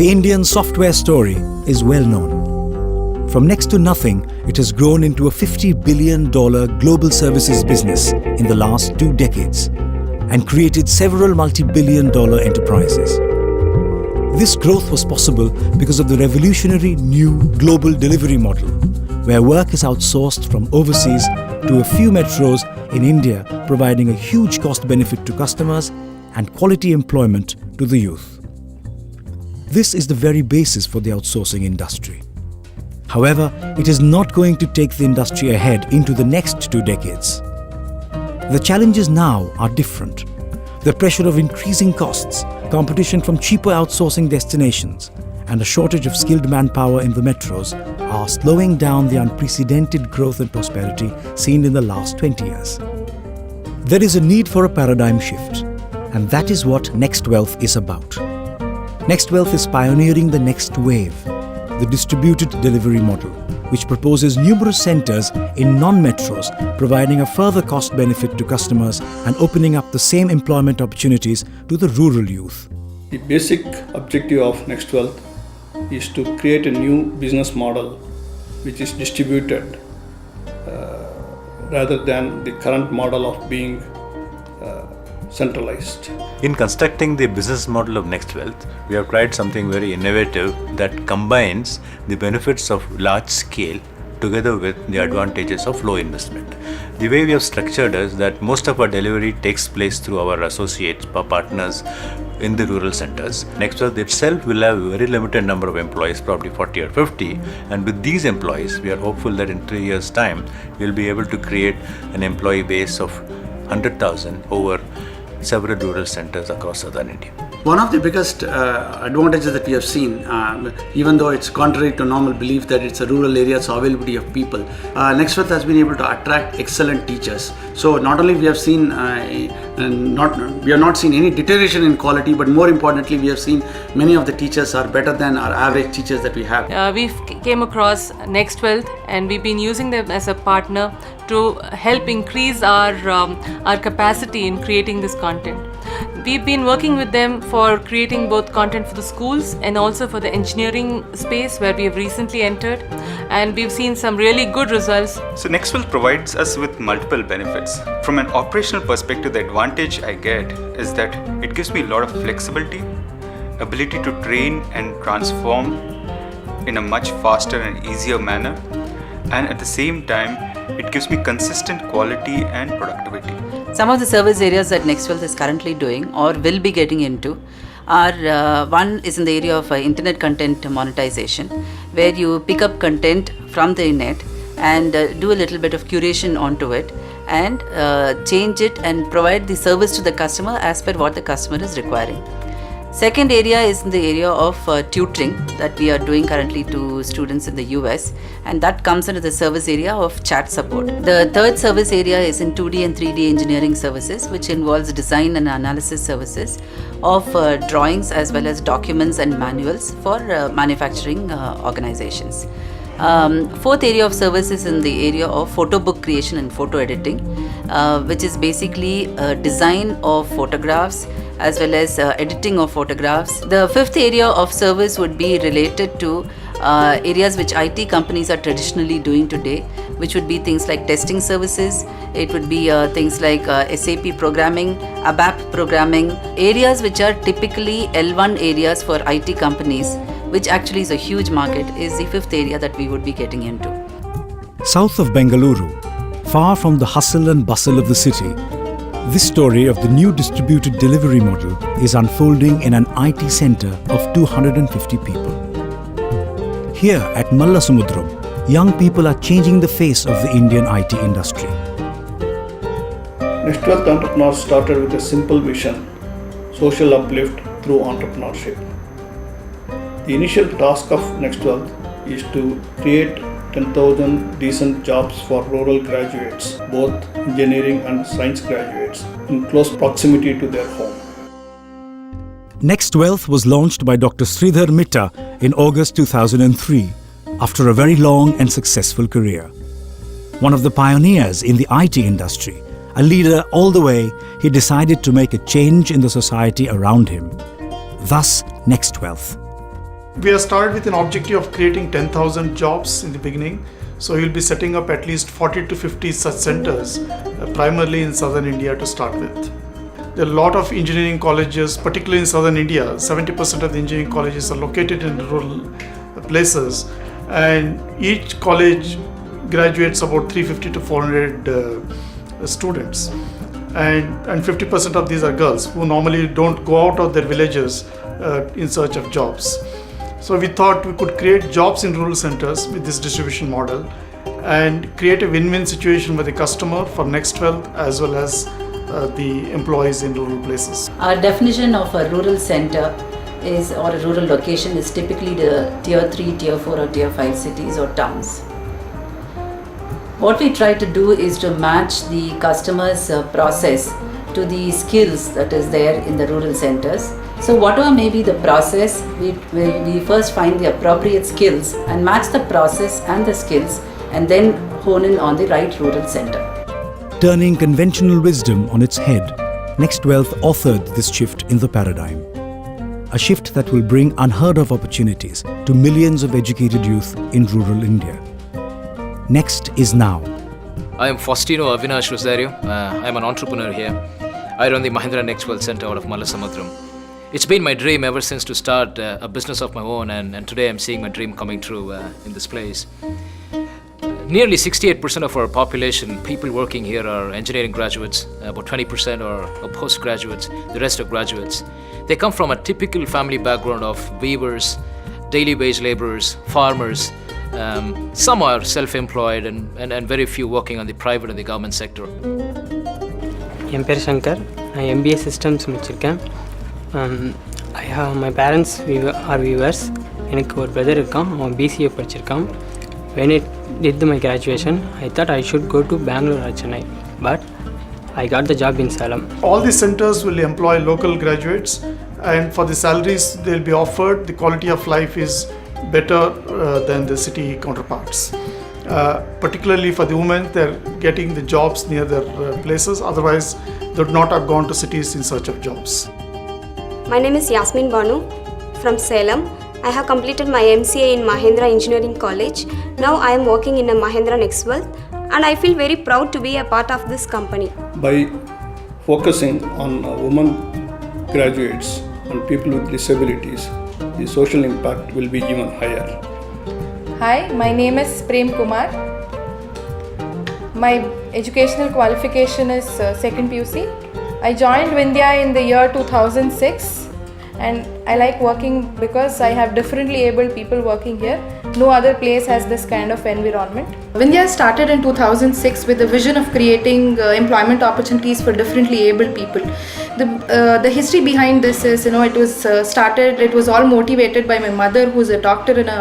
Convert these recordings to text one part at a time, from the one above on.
The Indian software story is well known. From next to nothing, it has grown into a $50 billion global services business in the last 2 decades and created several multi-billion-dollar enterprises. This growth was possible because of the revolutionary new global delivery model, where work is outsourced from overseas to a few metros in India, providing a huge cost benefit to customers and quality employment to the youth. This is the very basis for the outsourcing industry. However, it is not going to take the industry ahead into the next 2 decades. The challenges now are different. The pressure of increasing costs, competition from cheaper outsourcing destinations, and a shortage of skilled manpower in the metros are slowing down the unprecedented growth and prosperity seen in the last 20 years. There is a need for a paradigm shift, and that is what NextWealth is about. NextWealth is pioneering the next wave, the distributed delivery model, which proposes numerous centers in non-metros, providing a further cost benefit to customers and opening up the same employment opportunities to the rural youth. The basic objective of NextWealth is to create a new business model which is distributed rather than the current model of being centralized. In constructing the business model of NextWealth, we have tried something very innovative that combines the benefits of large scale together with the advantages of low investment. The way we have structured is that most of our delivery takes place through our associates, our partners in the rural centers. NextWealth itself will have a very limited number of employees, probably 40 or 50, and with these employees, we are hopeful that in 3 years' time, we'll be able to create an employee base of 100,000 over several rural centers across southern India. One of the biggest advantages that we have seen, even though it's contrary to normal belief that it's a rural area, so availability of people, NextWealth has been able to attract excellent teachers. So not only we have not seen any deterioration in quality, but more importantly, we have seen many of the teachers are better than our average teachers that we have. We've came across NextWealth and we've been using them as a partner to help increase our capacity in creating this content. We've been working with them for creating both content for the schools and also for the engineering space where we have recently entered, and we've seen some really good results. So NextWealth provides us with multiple benefits. From an operational perspective, the advantage I get is that it gives me a lot of flexibility, ability to train and transform in a much faster and easier manner, and at the same time, it gives me consistent quality and productivity. Some of the service areas that NextWealth is currently doing or will be getting into are one is in the area of internet content monetization, where you pick up content from the net and do a little bit of curation onto it and change it and provide the service to the customer as per what the customer is requiring. Second area is in the area of tutoring that we are doing currently to students in the US, and that comes under the service area of chat support. The third service area is in 2D and 3D engineering services, which involves design and analysis services of drawings as well as documents and manuals for manufacturing organizations. Fourth area of service is in the area of photo book creation and photo editing, which is basically design of photographs as well as editing of photographs. The fifth area of service would be related to areas which IT companies are traditionally doing today, which would be things like testing services. It would be things like SAP programming, ABAP programming, areas which are typically L1 areas for IT companies, which actually is a huge market, is the fifth area that we would be getting into. South of Bengaluru, far from the hustle and bustle of the city, this story of the new distributed delivery model is unfolding in an IT center of 250 people. Here at Mallasamudram, young people are changing the face of the Indian IT industry. NextWealth entrepreneurs started with a simple vision: social uplift through entrepreneurship. The initial task of NextWealth is to create 10,000 decent jobs for rural graduates, both engineering and science graduates, in close proximity to their home. NextWealth was launched by Dr. Sridhar Mitta in August 2003, after a very long and successful career. One of the pioneers in the IT industry, a leader all the way, he decided to make a change in the society around him. Thus, NextWealth. We have started with an objective of creating 10,000 jobs in the beginning. So we'll be setting up at least 40 to 50 such centers, primarily in southern India to start with. There are a lot of engineering colleges, particularly in southern India. 70% of the engineering colleges are located in rural places, and each college graduates about 350 to 400 students. And 50% of these are girls who normally don't go out of their villages in search of jobs. So we thought we could create jobs in rural centers with this distribution model and create a win-win situation for the customer, for NextWealth, as well as the employees in rural places. Our definition of a rural center is, or a rural location, is typically the tier 3, tier 4 or tier 5 cities or towns. What we try to do is to match the customer's process to the skills that is there in the rural centers. So whatever may be the process, we first find the appropriate skills and match the process and the skills, and then hone in on the right rural center. Turning conventional wisdom on its head, NextWealth authored this shift in the paradigm. A shift that will bring unheard of opportunities to millions of educated youth in rural India. Next is now. I am Faustino Avinash Rosario. I am an entrepreneur here. I run the Mahindra NextWealth Center out of Malasamudram. It's been my dream ever since to start a business of my own, and today I'm seeing my dream coming true in this place. Nearly 68% of our population, people working here, are engineering graduates. About 20% are postgraduates. The rest are graduates. They come from a typical family background of weavers, daily wage laborers, farmers. Some are self-employed and very few working on the private and the government sector. என் பேர் சங்கர். நான் MBA systems முடிச்சிருக்கேன். My parents are weavers. எனக்கு ஒரு brother இருக்கான். அவன் BCA படிச்சிருக்கான். When I did my graduation, I thought I should go to Bangalore or Chennai, but I got the job in Salem. All these centers will employ local graduates, and for the salaries they'll be offered, the quality of life is better than the city counterparts. Particularly for the women, they're getting the jobs near their places. Otherwise, they would not have gone to cities in search of jobs. My name is Yasmin Banu from Salem. I have completed my MCA in Mahindra Engineering College. Now I am working in a Mahindra NextWealth, and I feel very proud to be a part of this company. By focusing on women graduates and people with disabilities, the social impact will be even higher. Hi, my name is Prem Kumar. My educational qualification is second PUC. I joined Vindhya in the year 2006, and I like working because I have differently abled people working here. No other place has this kind of environment. Vindhya started in 2006 with the vision of creating employment opportunities for differently abled people. The history behind this is, it was all motivated by my mother, who's a doctor in a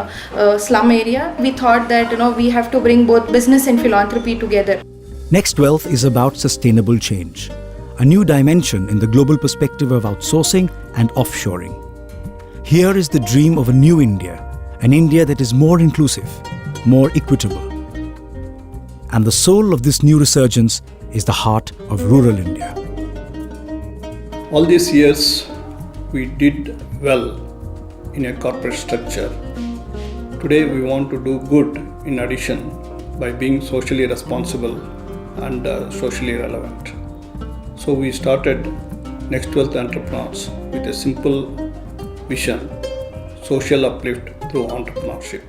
slum area. We thought that, we have to bring both business and philanthropy together. NextWealth is about sustainable change, a new dimension in the global perspective of outsourcing and offshoring. Here is the dream of a new India, an India that is more inclusive, more equitable. And the soul of this new resurgence is the heart of rural India. All these years, we did well in a corporate structure. Today, we want to do good in addition by being socially responsible and socially relevant. So we started NextWealth Entrepreneurs with a simple vision: social uplift through entrepreneurship.